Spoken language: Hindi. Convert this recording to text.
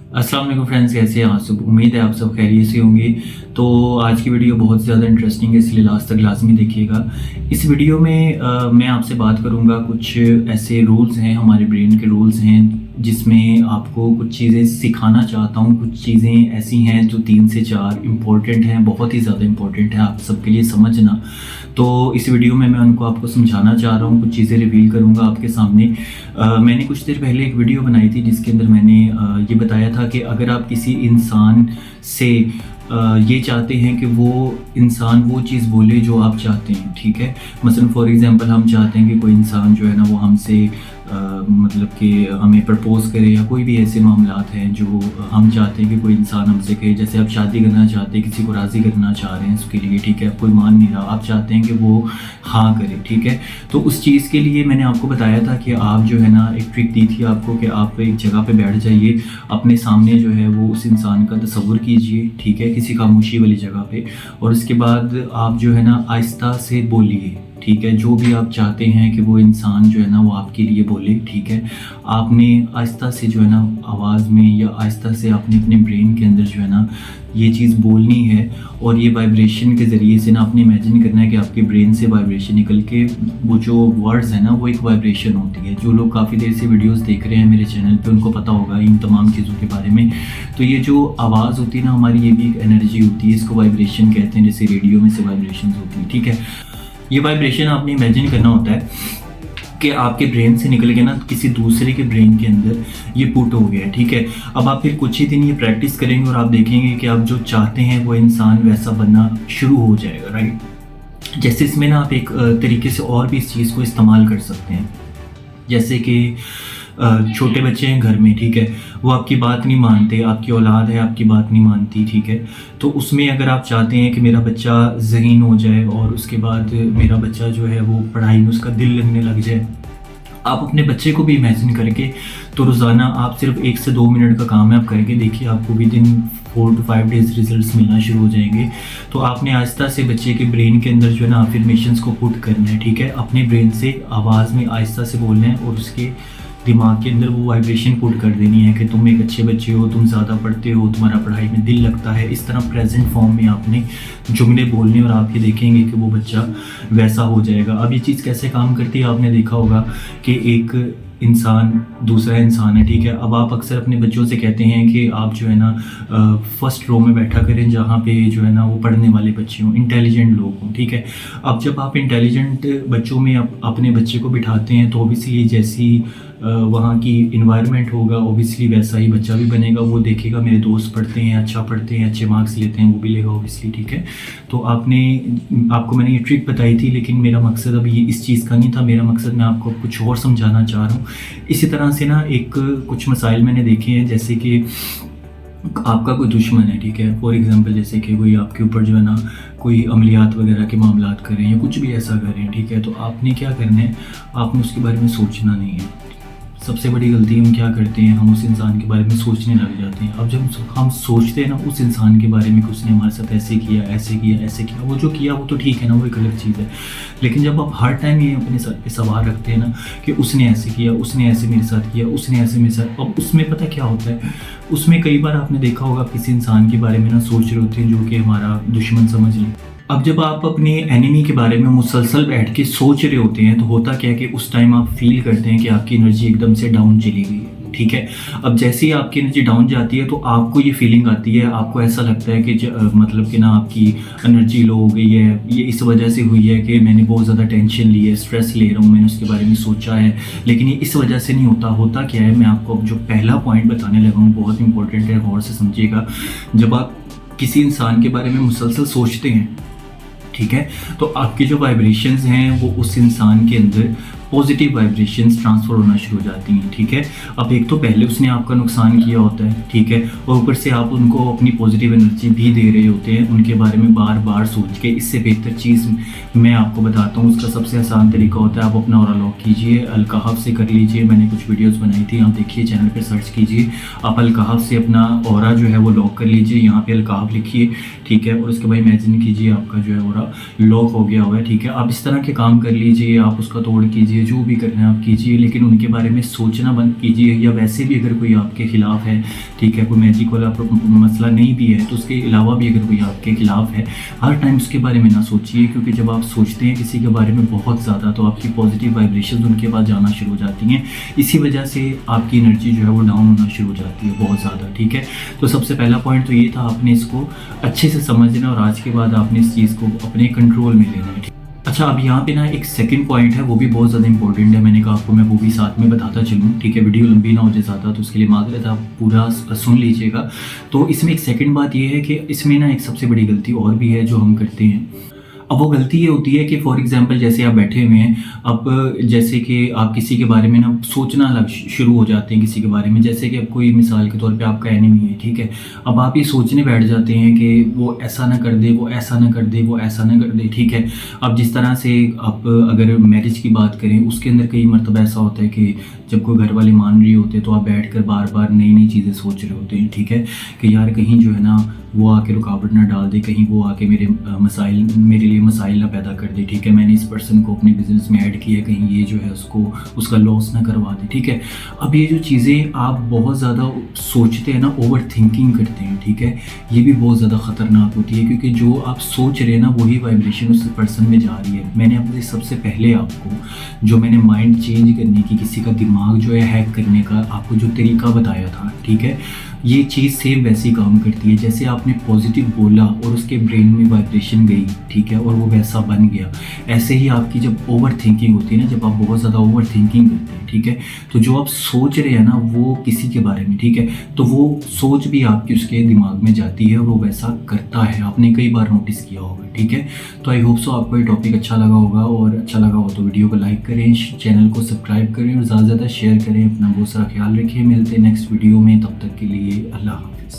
अस्सलाम वालेकुम फ्रेंड्स, कैसे हैं आप सब। उम्मीद है आप सब खैरियत से होंगे। तो आज की वीडियो बहुत ज़्यादा इंटरेस्टिंग है, इसलिए लास्ट तक लाजमी देखिएगा। इस वीडियो में मैं आपसे बात करूंगा, कुछ ऐसे रूल्स हैं, हमारे ब्रेन के रूल्स हैं, जिसमें आपको कुछ चीज़ें सिखाना चाहता हूँ। कुछ चीज़ें ऐसी हैं जो 3 से 4 इम्पोर्टेंट हैं, बहुत ही ज़्यादा इम्पोर्टेंट है आप सबके लिए समझना। तो इस वीडियो में मैं उनको आपको समझाना चाह रहा हूँ, कुछ चीज़ें रिवील करूँगा आपके सामने। मैंने कुछ देर पहले एक वीडियो बनाई थी जिसके अंदर मैंने ये बताया था कि अगर आप किसी इंसान से ये चाहते हैं कि वो इंसान वो चीज़ बोले जो आप चाहते हैं, ठीक है। मसलन फॉर एग्जांपल हम चाहते हैं कि कोई इंसान जो है ना वो हमसे मतलब कि हमें प्रपोज़ करे, या कोई भी ऐसे मामलात हैं जो हम चाहते हैं कि कोई इंसान हमसे कहे। जैसे आप शादी करना चाहते हैं, किसी को राज़ी करना चाह रहे हैं उसके लिए, ठीक है, कोई मान नहीं रहा, आप चाहते हैं कि वो हाँ करे, ठीक है। तो उस चीज़ के लिए मैंने आपको बताया था कि आप जो है ना, एक ट्रिक दी थी आपको कि आप एक जगह पे बैठ जाइए, अपने सामने जो है वो उस इंसान का तसव्वुर कीजिए, ठीक है, किसी खामोशी वाली जगह पे, और उसके बाद आप जो है ना आहिस्ता से बोलिए, ठीक है, जो भी आप चाहते हैं कि वो इंसान जो है ना वो आपके लिए बोले, ठीक है। आपने आहिस्ता से जो है ना आवाज़ में, या आहिस्ता से आपने अपने ब्रेन के अंदर जो है ना ये चीज़ बोलनी है, और ये वाइब्रेशन के ज़रिए से ना आपने इमेजिन करना है कि आपके ब्रेन से वाइब्रेशन निकल के वो जो वर्ड्स है ना वो एक वाइब्रेशन होती है। जो लोग काफ़ी देर से वीडियोस देख रहे हैं मेरे चैनल पे उनको पता होगा इन तमाम चीज़ों के बारे में। तो ये जो आवाज़ होती है ना हमारी, ये भी एक एनर्जी होती है, इसको वाइब्रेशन कहते हैं, जैसे रेडियो में से वाइब्रेशन होती है, ठीक है। ये वाइब्रेशन आपने इमेजिन करना होता है कि आपके ब्रेन से निकल के ना किसी दूसरे के ब्रेन के अंदर ये पुट हो गया है, ठीक है। अब आप फिर कुछ ही दिन ये प्रैक्टिस करेंगे और आप देखेंगे कि आप जो चाहते हैं वो इंसान वैसा बनना शुरू हो जाएगा, राइट। जैसे इसमें ना आप एक तरीके से और भी इस चीज़ को इस्तेमाल कर सकते हैं। जैसे कि छोटे बच्चे हैं घर में, ठीक है, वो आपकी बात नहीं मानते, आपकी औलाद है आपकी बात नहीं मानती, ठीक है। तो उसमें अगर आप चाहते हैं कि मेरा बच्चा ज़हीन हो जाए और उसके बाद मेरा बच्चा जो है वो पढ़ाई में उसका दिल लगने लग जाए, आप अपने बच्चे को भी इमेजिन करके, तो रोज़ाना आप सिर्फ 1 से 2 मिनट का काम है, आप करके देखिए, आपको with in 4 to 5 days results मिलना शुरू हो जाएंगे। तो आपने आहिस्ता से बच्चे के ब्रेन के अंदर जो है ना अफर्मेशंस को पुट करना है, ठीक है। अपने ब्रेन से आवाज़ में आहिस्ता से बोलना है और उसके दिमाग के अंदर वो वाइब्रेशन पुट कर देनी है कि तुम एक अच्छे बच्चे हो, तुम ज़्यादा पढ़ते हो, तुम्हारा पढ़ाई में दिल लगता है। इस तरह प्रेजेंट फॉर्म में आपने जुमले बोलने, और आप ये देखेंगे कि वो बच्चा वैसा हो जाएगा। अब ये चीज़ कैसे काम करती है, आपने देखा होगा कि एक इंसान दूसरा इंसान है, ठीक है। अब आप अक्सर अपने बच्चों से कहते हैं कि आप जो है ना फर्स्ट रो में बैठा करें, जहाँ पे जो है ना वो पढ़ने वाले बच्चे हों, इंटेलिजेंट लोग हों, ठीक है। अब जब आप इंटेलिजेंट बच्चों में अपने बच्चे को बिठाते हैं तो ओबियसली जैसी वहाँ की इन्वायरमेंट होगा, ओबियसली वैसा ही बच्चा भी बनेगा। वो देखेगा मेरे दोस्त पढ़ते हैं, अच्छा पढ़ते हैं, अच्छे मार्क्स लेते हैं, वो भी लेगा ओबियसली, ठीक है। तो आपको मैंने ये ट्रिक बताई थी, लेकिन मेरा मकसद अभी ये इस चीज़ का नहीं था। मेरा मकसद मैं आपको कुछ और समझाना चाह रहा हूँ। इसी तरह से ना कुछ मसाइल मैंने देखे हैं, जैसे कि आपका कोई दुश्मन है, ठीक है, फॉर एग्जांपल जैसे कि कोई आपके ऊपर जो है ना कोई अमलियात वगैरह के मामलात करें या कुछ भी ऐसा करें, ठीक है। तो आपने क्या करना है, आपने उसके बारे में सोचना नहीं है। सबसे बड़ी गलती हम क्या करते हैं, हम उस इंसान के बारे में सोचने लग जाते हैं। अब जब हम सोचते हैं ना उस इंसान के बारे में कि उसने हमारे साथ ऐसे किया ऐसे किया ऐसे किया, वो जो किया वो तो ठीक है ना, वो एक अलग चीज़ है। लेकिन जब आप हर टाइम ये अपने सर पे सवाल रखते हैं ना कि उसने ऐसे किया, उसने ऐसे मेरे साथ किया, उसने ऐसे मेरे साथ, अब उसमें पता क्या होता है, उसमें कई बार आपने देखा होगा किसी इंसान के बारे में ना सोच रहे होते हैं जो कि हमारा दुश्मन समझ लें। अब जब आप अपने एनिमी के बारे में मुसलसल बैठ के सोच रहे होते हैं तो होता क्या है कि उस टाइम आप फील करते हैं कि आपकी एनर्जी एकदम से डाउन चली गई है, ठीक है। अब जैसे ही आपकी एनर्जी डाउन जाती है तो आपको ये फीलिंग आती है, आपको ऐसा लगता है कि मतलब कि ना आपकी एनर्जी लो हो गई है। ये इस वजह से हुई है कि मैंने बहुत ज़्यादा टेंशन ली है, स्ट्रेस ले रहा हूँ, मैंने उसके बारे में सोचा है। लेकिन ये इस वजह से नहीं होता। होता क्या है, मैं आपको अब जो पहला पॉइंट बताने लगा हूँ बहुत इंपॉर्टेंट है, गौर से समझिएगा। जब आप किसी इंसान के बारे में मुसलसल सोचते हैं, ठीक है, तो आपके जो वाइब्रेशंस हैं वो उस इंसान के अंदर पॉजिटिव वाइब्रेशंस ट्रांसफ़र होना शुरू हो जाती हैं, ठीक है। अब एक तो पहले उसने आपका नुकसान किया होता है, ठीक है, और ऊपर से आप उनको अपनी पॉजिटिव एनर्जी भी दे रहे होते हैं उनके बारे में बार बार सोच के। इससे बेहतर चीज़ मैं आपको बताता हूँ, उसका सबसे आसान तरीका होता है, आप अपना ऑरा लॉक कीजिए, अल-कहफ़ से कर लीजिए। मैंने कुछ वीडियोस बनाई थी, आप देखिए, चैनल पर सर्च कीजिए। आप अल-कहफ़ से अपना ऑरा जो है वो लॉक कर लीजिए, यहाँ पे अल-कहफ़ लिखिए, ठीक है, और उसके बाद इमेजिन कीजिए आपका जो है ऑरा आपका लॉक हो गया हुआ है, ठीक है। आप इस तरह के काम कर लीजिए, आप उसका तोड़ कीजिए, जो भी करना है आप कीजिए, लेकिन उनके बारे में सोचना बंद कीजिए। या वैसे भी अगर कोई आपके खिलाफ है, ठीक है, कोई मैजिक वाला मसला नहीं भी है तो उसके अलावा भी अगर कोई आपके खिलाफ है, हर टाइम उसके बारे में ना सोचिए, क्योंकि जब आप सोचते हैं किसी के बारे में बहुत ज़्यादा तो आपकी पॉजिटिव वाइब्रेशन उनके पास जाना शुरू हो जाती हैं। इसी वजह से आपकी एनर्जी जो है वो डाउन होना शुरू हो जाती है बहुत ज़्यादा, ठीक है। तो सबसे पहला पॉइंट तो ये था, आपने इसको अच्छे से समझना और आज के बाद आपने इस चीज़ को अपने कंट्रोल में लेना है। अच्छा, अब यहाँ पे ना एक सेकंड पॉइंट है, वो भी बहुत ज़्यादा इंपॉर्टेंट है। मैंने कहा आपको मैं वो भी साथ में बताता चलूँ, ठीक है, वीडियो लंबी ना हो जाए ज़्यादा, तो उसके लिए माजरत, आप पूरा सुन लीजिएगा। तो इसमें एक सेकंड बात ये है कि इसमें ना एक सबसे बड़ी गलती और भी है जो हम करते हैं। अब वो गलती ये होती है कि फॉर एग्जांपल जैसे आप बैठे हुए हैं, अब जैसे कि आप किसी के बारे में ना सोचना लग शुरू हो जाते हैं किसी के बारे में, जैसे कि अब कोई मिसाल के तौर पे आपका एनिमी है, ठीक है। अब आप ये सोचने बैठ जाते हैं कि वो ऐसा ना कर दे, वो ऐसा ना कर दे, वो ऐसा ना कर दे, ठीक है। अब जिस तरह से आप अगर मैरिज की बात करें, उसके अंदर कई मरतबा ऐसा होता है कि जब कोई घर वाले मान रही होते तो आप बैठ कर बार बार नई नई चीज़ें सोच रहे होते हैं, ठीक है, कि यार कहीं जो है ना वो आके रुकावट ना डाल दे, कहीं वो आके मेरे लिए मसाइल ना पैदा कर दे, ठीक है। मैंने इस पर्सन को अपने बिजनेस में ऐड किया, कहीं ये जो है उसका लॉस ना करवा दे, ठीक है। अब ये जो चीज़ें आप बहुत ज़्यादा सोचते हैं ना, ओवर थिंकिंग करते हैं, ठीक है, ये भी बहुत ज़्यादा ख़तरनाक होती है, क्योंकि जो आप सोच रहे हैं ना वही वाइब्रेशन उस पर्सन में जा रही है। मैंने अपने सबसे पहले आपको जो मैंने माइंड चेंज करने की, किसी का दिमाग जो है हैक करने का आपको जो तरीका बताया था, ठीक है, ये चीज़ सेम वैसी काम करती है। जैसे आपने पॉजिटिव बोला और उसके ब्रेन में वाइब्रेशन गई, ठीक है, और वो वैसा बन गया। ऐसे ही आपकी जब ओवर थिंकिंग होती है ना, जब आप बहुत ज़्यादा ओवर थिंकिंग करते हैं, ठीक है, तो जो आप सोच रहे हैं ना वो किसी के बारे में, ठीक है, तो वो सोच भी आपकी उसके दिमाग में जाती है और वो वैसा करता है। आपने कई बार नोटिस किया होगा, ठीक है। तो आई होप सो आपको ये टॉपिक अच्छा लगा होगा, और अच्छा लगा हो तो वीडियो को लाइक करें, चैनल को सब्सक्राइब करें और ज़्यादा से ज़्यादा शेयर करें। अपना बहुत सारा ख्याल रखिए, मिलते हैं नेक्स्ट वीडियो में, तब तक के लिए अल्लाह हाफ़िज़।